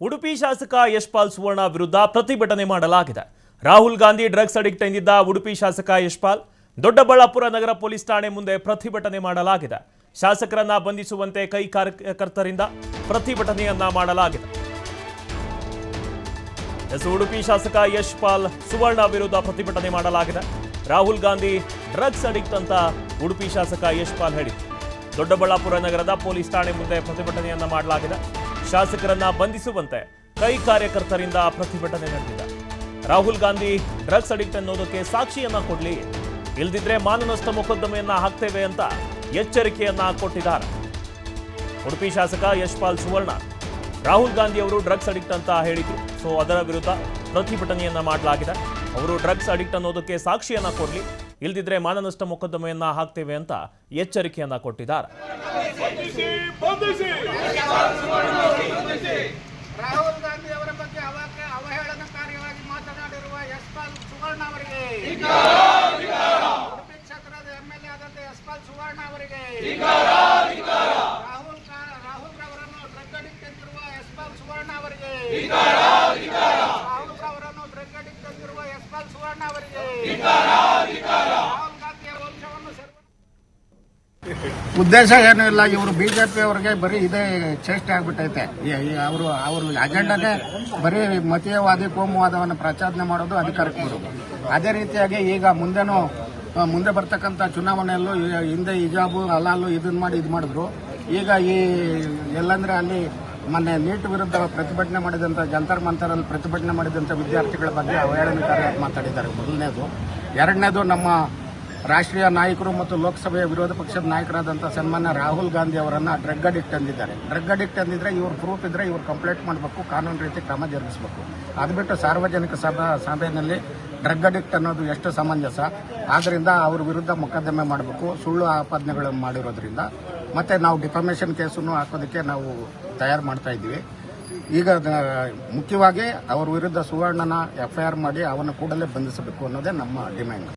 ಉಡುಪಿ ಶಾಸಕ ಯಶ್ಪಾಲ್ ಸುವರ್ಣ ವಿರುದ್ಧ ಪ್ರತಿಭಟನೆ ಮಾಡಲಾಗಿದೆ. ರಾಹುಲ್ ಗಾಂಧಿ ಡ್ರಗ್ಸ್ ಅಡಿಕ್ಟ್ ಎಂದಿದ್ದ ಉಡುಪಿ ಶಾಸಕ ಯಶ್ಪಾಲ್ ದೊಡ್ಡಬಳ್ಳಾಪುರ ನಗರ ಪೊಲೀಸ್ ಠಾಣೆ ಮುಂದೆ ಪ್ರತಿಭಟನೆ ಮಾಡಲಾಗಿದೆ. ಶಾಸಕರನ್ನ ಬಂಧಿಸುವಂತೆ ಕೈ ಕಾರ್ಯಕರ್ತರಿಂದ ಪ್ರತಿಭಟನೆಯನ್ನ ಮಾಡಲಾಗಿದೆ. ಉಡುಪಿ ಶಾಸಕ ಯಶ್ಪಾಲ್ ಸುವರ್ಣ ವಿರುದ್ಧ ಪ್ರತಿಭಟನೆ ಮಾಡಲಾಗಿದೆ. ರಾಹುಲ್ ಗಾಂಧಿ ಡ್ರಗ್ಸ್ ಅಡಿಕ್ಟ್ ಅಂತ ಉಡುಪಿ ಶಾಸಕ ಯಶ್ಪಾಲ್ ಹೇಳಿದರು. ದೊಡ್ಡಬಳ್ಳಾಪುರ ನಗರದ ಪೊಲೀಸ್ ಠಾಣೆ ಮುಂದೆ ಪ್ರತಿಭಟನೆಯನ್ನ ಮಾಡಲಾಗಿದೆ. ಶಾಸಕರನ್ನ ಬಂಧಿಸುವಂತೆ ಕೈ ಕಾರ್ಯಕರ್ತರಿಂದ ಪ್ರತಿಭಟನೆ ನಡೆದಿದೆ. ರಾಹುಲ್ ಗಾಂಧಿ ಡ್ರಗ್ಸ್ ಅಡಿಕ್ಟ್ ಅನ್ನೋದಕ್ಕೆ ಸಾಕ್ಷಿಯನ್ನ ಕೊಡ್ಲಿ, ಇಲ್ದಿದ್ರೆ ಮಾನನಷ್ಟ ಮೊಕದ್ದಮೆಯನ್ನ ಹಾಕ್ತೇವೆ ಅಂತ ಎಚ್ಚರಿಕೆಯನ್ನ ಕೊಟ್ಟಿದ್ದಾರೆ. ಉಡುಪಿ ಶಾಸಕ ಯಶ್ಪಾಲ್ ಸುವರ್ಣ ರಾಹುಲ್ ಗಾಂಧಿ ಅವರು ಡ್ರಗ್ಸ್ ಅಡಿಕ್ಟ್ ಅಂತ ಹೇಳಿದ್ರು. ಸೊ ಅದರ ವಿರುದ್ಧ ಪ್ರತಿಭಟನೆಯನ್ನ ಮಾಡಲಾಗಿದೆ. ಅವರು ಡ್ರಗ್ಸ್ ಅಡಿಕ್ಟ್ ಅನ್ನೋದಕ್ಕೆ ಸಾಕ್ಷಿಯನ್ನ ಕೊಡ್ಲಿ, ಇಲ್ದಿದ್ರೆ ಮಾನನಷ್ಟ ಮೊಕದ್ದಮೆಯನ್ನ ಹಾಕ್ತೇವೆ ಅಂತ ಎಚ್ಚರಿಕೆಯನ್ನ ಕೊಟ್ಟಿದ್ದಾರೆ. ರಾಹುಲ್ ಗಾಂಧಿ ಅವರ ಬಗ್ಗೆ ಅವಹೇಳನಕಾರಿಯಾಗಿ ಮಾತನಾಡಿರುವ ಯಶ್ಪಾಲ್ ಸುವರ್ಣ ಅವರಿಗೆ, ಉಡುಪಿ ಕ್ಷೇತ್ರದ ಎಂಎಲ್ಎ ಆದಂತ ಯಶ್ಪಾಲ್ ಸುವರ್ಣ ಅವರಿಗೆ, ರಾಹುಲ್ ಅವರನ್ನು ಡ್ರಗ್ ಅಡಿಕ್ಟ್ ಎಂದಿರುವ ಯಶ್ಪಾಲ್ ಸುವರ್ಣ ಅವರಿಗೆ, ರಾಹುಲ್ ಅವರನ್ನು ಡ್ರಗ್ ಅಡಿಕ್ಟ್ ಎಂದಿರುವ ಯಶ್ಪಾಲ್ ಸುವರ್ಣ ಅವರಿಗೆ, ರಾಹುಲ್ ಗಾಂಧಿಯ ವಂಶವನ್ನು ಉದ್ದೇಶ ಏನೂ ಇಲ್ಲ. ಇವರು ಬಿಜೆಪಿ ಅವರಿಗೆ ಬರೀ ಇದೇ ಚೇಷ್ಟೆ ಆಗ್ಬಿಟ್ಟೈತೆ. ಅವ್ರ ಅಜೆಂಡಾನೇ ಬರೀ ಮತೀಯವಾದಿ ಕೋಮುವಾದವನ್ನು ಪ್ರಚಾರಣೆ ಮಾಡೋದು, ಅಧಿಕಾರಕ್ಕೆ ಬರೋದು. ಅದೇ ರೀತಿಯಾಗಿ ಈಗ ಮುಂದೆ ಬರ್ತಕ್ಕಂಥ ಚುನಾವಣೆಯಲ್ಲೂ ಹಿಂದೆ ಹಿಜಾಬು ಹಲಾಲು ಇದನ್ನ ಮಾಡಿ ಇದು ಮಾಡಿದ್ರು. ಈಗ ಎಲ್ಲಂದ್ರೆ ಅಲ್ಲಿ ಮೊನ್ನೆ ನೀಟ್ ವಿರುದ್ಧ ಪ್ರತಿಭಟನೆ ಮಾಡಿದಂಥ ಜಂತರ್ ಮಂತರಲ್ಲಿ ಪ್ರತಿಭಟನೆ ಮಾಡಿದಂಥ ವಿದ್ಯಾರ್ಥಿಗಳ ಬಗ್ಗೆ ಅವಹೇಳನಕಾರಿಯಾಗಿ ಮಾತಾಡಿದ್ದಾರೆ. ಮೊದಲನೇದು. ಎರಡನೇದು, ನಮ್ಮ ರಾಷ್ಟ್ರೀಯ ನಾಯಕರು ಮತ್ತು ಲೋಕಸಭೆಯ ವಿರೋಧ ಪಕ್ಷದ ನಾಯಕರಾದಂಥ ಸನ್ಮಾನ್ಯ ರಾಹುಲ್ ಗಾಂಧಿ ಅವರನ್ನು ಡ್ರಗ್ ಅಡಿಕ್ಟ್ ಅಂದಿದ್ದಾರೆ. ಡ್ರಗ್ ಅಡಿಕ್ಟ್ ಅಂದಿದ್ರೆ ಇವ್ರ ಪ್ರೂಫ್ ಇದ್ರೆ ಇವ್ರು ಕಂಪ್ಲೇಂಟ್ ಮಾಡಬೇಕು, ಕಾನೂನು ರೀತಿ ಕ್ರಮ ಜರುಗಿಸಬೇಕು. ಅದು ಬಿಟ್ಟು ಸಾರ್ವಜನಿಕ ಸಭೆಯಲ್ಲಿ ಡ್ರಗ್ ಅಡಿಕ್ಟ್ ಅನ್ನೋದು ಎಷ್ಟು ಸಮಂಜಸ. ಆದ್ದರಿಂದ ಅವ್ರ ವಿರುದ್ಧ ಮೊಕದ್ದಮೆ ಮಾಡಬೇಕು, ಸುಳ್ಳು ಆಪಾದನೆಗಳನ್ನು ಮಾಡಿರೋದ್ರಿಂದ. ಮತ್ತೆ ನಾವು ಡಿಫಮೇಷನ್ ಕೇಸನ್ನು ಹಾಕೋದಕ್ಕೆ ನಾವು ತಯಾರು ಮಾಡ್ತಾ ಇದ್ದೀವಿ. ಈಗ ಮುಖ್ಯವಾಗಿ ಅವ್ರ ವಿರುದ್ಧ ಸುವರ್ಣನ FIR ಮಾಡಿ ಅವನ್ನ ಕೂಡಲೇ ಬಂಧಿಸಬೇಕು ಅನ್ನೋದೇ ನಮ್ಮ ಡಿಮ್ಯಾಂಡ್.